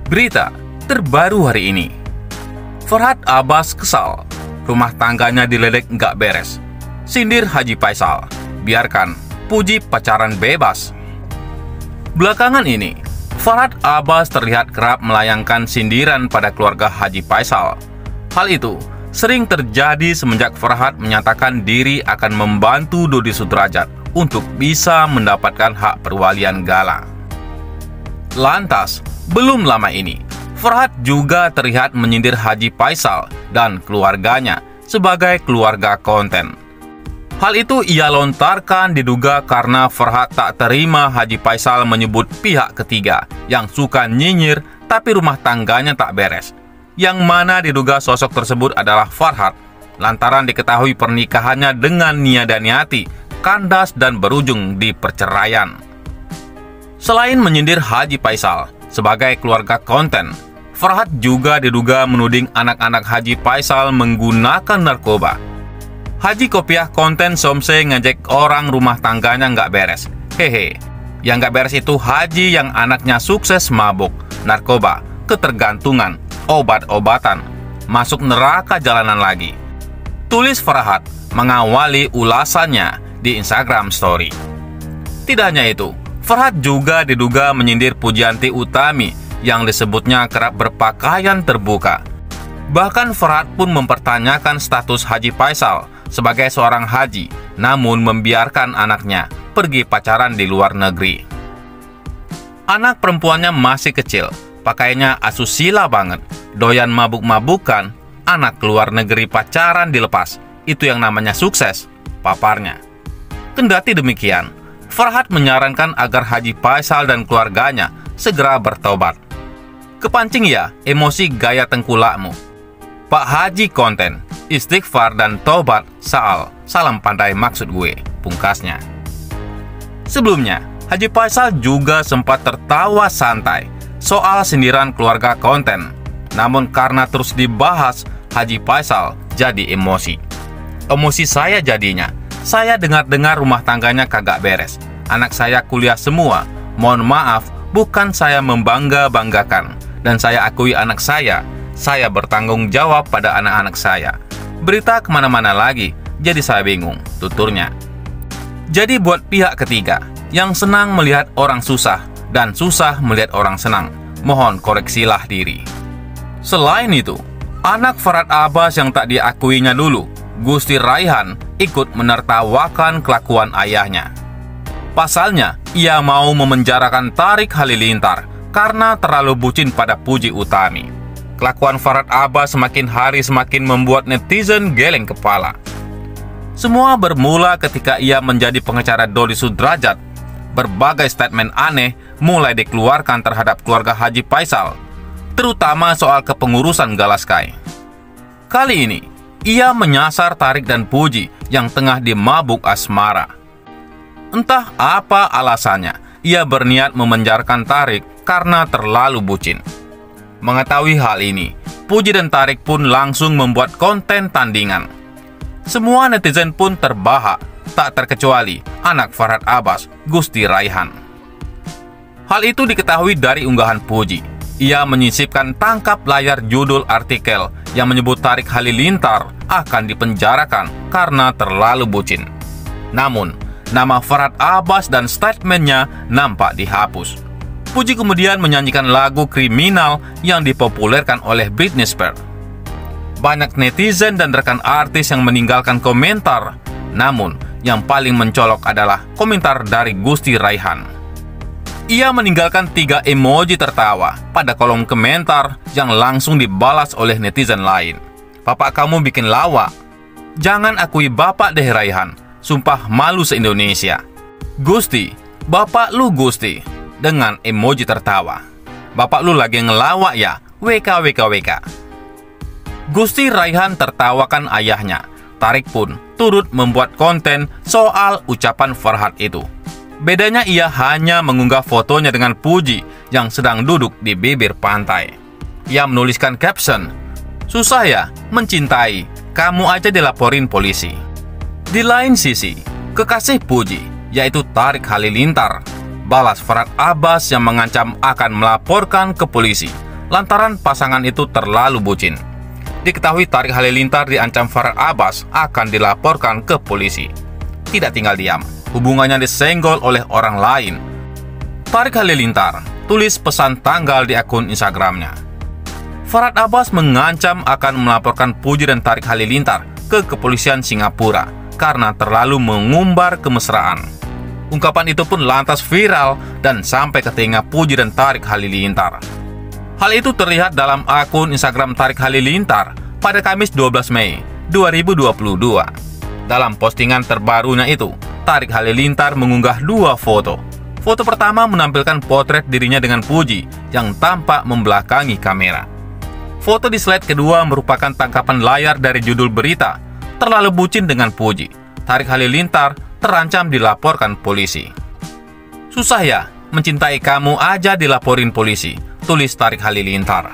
Berita terbaru hari ini. Farhad Abbas kesal, rumah tangganya diledek nggak beres. Sindir Haji Faisal, biarkan Puji pacaran bebas. Belakangan ini, Farhad Abbas terlihat kerap melayangkan sindiran pada keluarga Haji Faisal. Hal itu sering terjadi semenjak Farhad menyatakan diri akan membantu Dodi Sudrajat untuk bisa mendapatkan hak perwalian Gala. Lantas, belum lama ini, Farhad juga terlihat menyindir Haji Faisal dan keluarganya sebagai keluarga konten. Hal itu ia lontarkan diduga karena Farhad tak terima Haji Faisal menyebut pihak ketiga yang suka nyinyir tapi rumah tangganya tak beres. Yang mana diduga sosok tersebut adalah Farhad, lantaran diketahui pernikahannya dengan Nia Daniati kandas dan berujung di perceraian. Selain menyindir Haji Faisal sebagai keluarga konten, Farhad juga diduga menuding anak-anak Haji Faisal menggunakan narkoba. Haji Kopiah konten Somse ngejek orang rumah tangganya nggak beres. Hehe, yang nggak beres itu Haji yang anaknya sukses mabuk, narkoba, ketergantungan, obat-obatan, masuk neraka jalanan lagi. Tulis Farhad mengawali ulasannya di Instagram Story. Tidak hanya itu, Farhad juga diduga menyindir Pujianti Utami yang disebutnya kerap berpakaian terbuka. Bahkan Farhad pun mempertanyakan status Haji Faisal sebagai seorang haji, namun membiarkan anaknya pergi pacaran di luar negeri. Anak perempuannya masih kecil, pakainya asusila banget, doyan mabuk-mabukan, anak keluar negeri pacaran dilepas, itu yang namanya sukses, paparnya. Kendati demikian, Farhad menyarankan agar Haji Faisal dan keluarganya segera bertobat. Kepancing ya emosi gaya tengkulakmu. Pak Haji konten, istighfar dan tobat salam pandai maksud gue, pungkasnya. Sebelumnya, Haji Faisal juga sempat tertawa santai soal sindiran keluarga konten. Namun karena terus dibahas, Haji Faisal jadi emosi. Emosi saya jadinya, saya dengar-dengar rumah tangganya kagak beres. Anak saya kuliah semua. Mohon maaf, bukan saya membangga-banggakan. Dan saya akui anak saya bertanggung jawab pada anak-anak saya. Berita kemana-mana lagi, jadi saya bingung, tuturnya. Jadi buat pihak ketiga yang senang melihat orang susah dan susah melihat orang senang, mohon koreksilah diri. Selain itu, anak Farhad Abbas yang tak diakuinya dulu, Gusti Raihan, ikut menertawakan kelakuan ayahnya. Pasalnya, ia mau memenjarakan Tariq Halilintar karena terlalu bucin pada Puji Utami. Kelakuan Farhad Abbas semakin hari semakin membuat netizen geleng kepala. Semua bermula ketika ia menjadi pengacara Dodi Sudrajat. Berbagai statement aneh mulai dikeluarkan terhadap keluarga Haji Faisal, terutama soal kepengurusan Gala Sky. Kali ini, ia menyasar Tariq dan Puji yang tengah dimabuk asmara. Entah apa alasannya, ia berniat memenjarakan Tariq karena terlalu bucin. Mengetahui hal ini, Puji dan Tariq pun langsung membuat konten tandingan. Semua netizen pun terbahak, tak terkecuali anak Farhad Abbas, Gusti Raihan. Hal itu diketahui dari unggahan Puji. Ia menyisipkan tangkap layar judul artikel yang menyebut Tariq Halilintar akan dipenjarakan karena terlalu bucin. Namun, nama Farhad Abbas dan statementnya nampak dihapus. Puji kemudian menyanyikan lagu Kriminal yang dipopulerkan oleh Britney Spears. Banyak netizen dan rekan artis yang meninggalkan komentar, namun yang paling mencolok adalah komentar dari Gusti Raihan. Ia meninggalkan 3 emoji tertawa pada kolom komentar yang langsung dibalas oleh netizen lain. Bapak kamu bikin lawak. Jangan akui bapak deh Raihan, sumpah malu se-Indonesia. Gusti, bapak lu Gusti. Dengan emoji tertawa. Bapak lu lagi ngelawak ya, WKWKWK. Gusti Raihan tertawakan ayahnya. Tariq pun turut membuat konten soal ucapan Farhad itu. Bedanya ia hanya mengunggah fotonya dengan Puji yang sedang duduk di bibir pantai. Ia menuliskan caption, "Susah ya mencintai, kamu aja dilaporin polisi." Di lain sisi, kekasih Puji, yaitu Tariq Halilintar, balas Farhad Abbas yang mengancam akan melaporkan ke polisi lantaran pasangan itu terlalu bucin. Diketahui Tariq Halilintar diancam Farhad Abbas akan dilaporkan ke polisi. Tidak tinggal diam, hubungannya disenggol oleh orang lain. Tariq Halilintar tulis pesan tanggal di akun Instagramnya. Farhad Abbas mengancam akan melaporkan Puji dan Tariq Halilintar ke kepolisian Singapura karena terlalu mengumbar kemesraan. Ungkapan itu pun lantas viral dan sampai ke telinga Puji dan Tariq Halilintar. Hal itu terlihat dalam akun Instagram Tariq Halilintar pada Kamis 12 Mei 2022. Dalam postingan terbarunya itu, Tariq Halilintar mengunggah dua foto. Foto pertama menampilkan potret dirinya dengan Puji yang tampak membelakangi kamera. Foto di slide kedua merupakan tangkapan layar dari judul berita, "Terlalu bucin dengan Puji. Tariq Halilintar terancam dilaporkan polisi." "Susah ya, mencintai kamu aja dilaporin polisi," tulis Tariq Halilintar.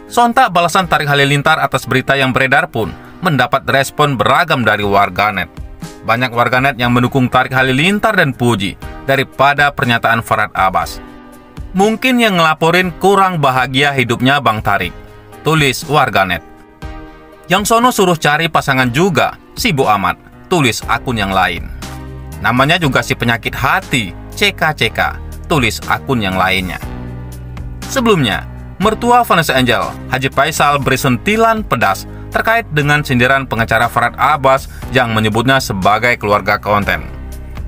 Sontak balasan Tariq Halilintar atas berita yang beredar pun mendapat respon beragam dari warganet. Banyak warganet yang mendukung Tariq Halilintar dan Puji daripada pernyataan Farhad Abbas. "Mungkin yang ngelaporin kurang bahagia hidupnya Bang Tariq," tulis warganet. "Yang sono suruh cari pasangan juga, sibuk amat," tulis akun yang lain. "Namanya juga si penyakit hati, CK, tulis akun yang lainnya. Sebelumnya, mertua Vanessa Angel, Haji Faisal, beri sentilan pedas terkait dengan sindiran pengacara Farhad Abbas yang menyebutnya sebagai keluarga konten.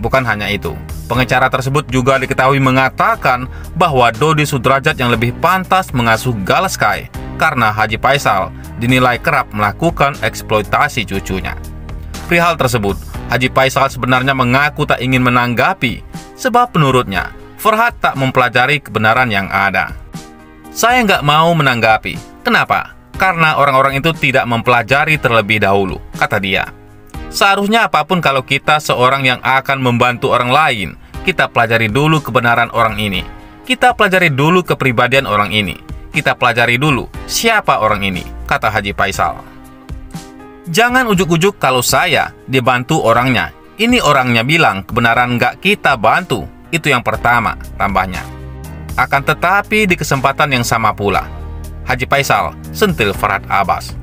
Bukan hanya itu, pengacara tersebut juga diketahui mengatakan bahwa Dodi Sudrajat yang lebih pantas mengasuh Gala Sky karena Haji Faisal dinilai kerap melakukan eksploitasi cucunya. Perihal tersebut, Haji Faisal sebenarnya mengaku tak ingin menanggapi, sebab menurutnya, Farhad tak mempelajari kebenaran yang ada. "Saya nggak mau menanggapi. Kenapa? Karena orang-orang itu tidak mempelajari terlebih dahulu," kata dia. "Seharusnya apapun kalau kita seorang yang akan membantu orang lain, kita pelajari dulu kebenaran orang ini. Kita pelajari dulu kepribadian orang ini. Kita pelajari dulu siapa orang ini," kata Haji Faisal. "Jangan ujuk-ujuk kalau saya dibantu orangnya. Ini orangnya bilang kebenaran nggak kita bantu. Itu yang pertama," tambahnya. Akan tetapi di kesempatan yang sama pula, Haji Faisal sentil Farhad Abbas.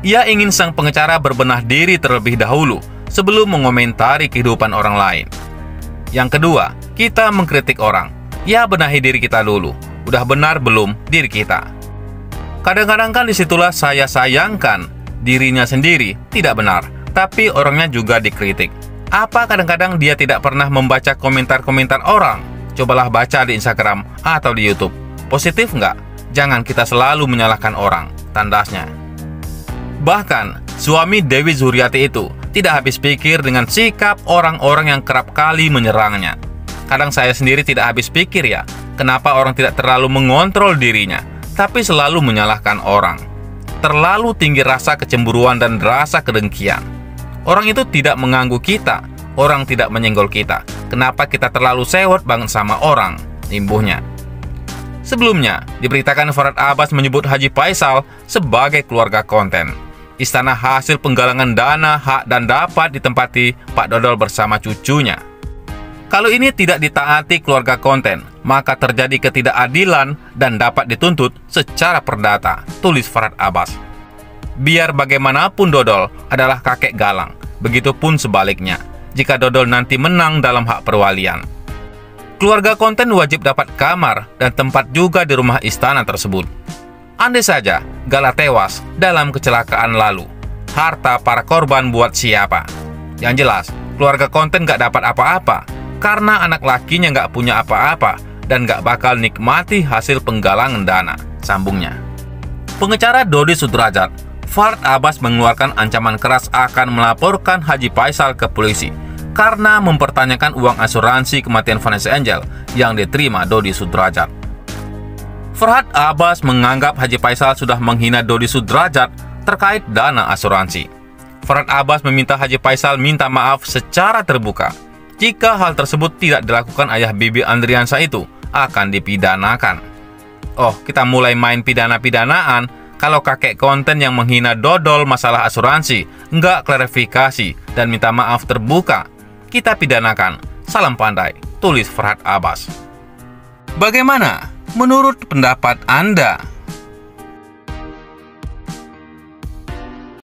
Ia ingin sang pengacara berbenah diri terlebih dahulu sebelum mengomentari kehidupan orang lain. Yang kedua, kita mengkritik orang. Ya, benahi diri kita dulu. Udah benar belum diri kita? Kadang-kadang kan disitulah saya sayangkan dirinya sendiri tidak benar, tapi orangnya juga dikritik. Apa kadang-kadang dia tidak pernah membaca komentar-komentar orang? Cobalah baca di Instagram atau di YouTube. Positif nggak? Jangan kita selalu menyalahkan orang, tandasnya. Bahkan, suami Dewi Zuriati itu tidak habis pikir dengan sikap orang-orang yang kerap kali menyerangnya. Kadang saya sendiri tidak habis pikir ya, kenapa orang tidak terlalu mengontrol dirinya, tapi selalu menyalahkan orang. Terlalu tinggi rasa kecemburuan dan rasa kedengkian. Orang itu tidak mengganggu kita, orang tidak menyenggol kita. Kenapa kita terlalu sewot banget sama orang? Imbuhnya. Sebelumnya, diberitakan Farhad Abbas menyebut Haji Faisal sebagai keluarga konten. Istana hasil penggalangan dana hak dan dapat ditempati Pak Dodol bersama cucunya. Kalau ini tidak ditaati keluarga konten, maka terjadi ketidakadilan dan dapat dituntut secara perdata, tulis Farhad Abbas. Biar bagaimanapun Dodol adalah kakek Galang, begitupun sebaliknya jika Dodol nanti menang dalam hak perwalian. Keluarga konten wajib dapat kamar dan tempat juga di rumah istana tersebut. Andai saja Gala tewas dalam kecelakaan lalu, harta para korban buat siapa? Yang jelas, keluarga konten gak dapat apa-apa, karena anak lakinya gak punya apa-apa dan gak bakal nikmati hasil penggalangan dana, sambungnya. Pengacara Dodi Sudrajat, Farhad Abbas mengeluarkan ancaman keras akan melaporkan Haji Faisal ke polisi karena mempertanyakan uang asuransi kematian Vanessa Angel yang diterima Dodi Sudrajat. Farhad Abbas menganggap Haji Faisal sudah menghina Dodi Sudrajat terkait dana asuransi. Farhad Abbas meminta Haji Faisal minta maaf secara terbuka. Jika hal tersebut tidak dilakukan ayah Bibi Andriansa itu akan dipidanakan. Oh, kita mulai main pidana-pidanaan kalau kakek konten yang menghina Dodol masalah asuransi nggak klarifikasi dan minta maaf terbuka. Kita pidanakan. Salam pandai. tulis Farhad Abbas. Bagaimana menurut pendapat Anda?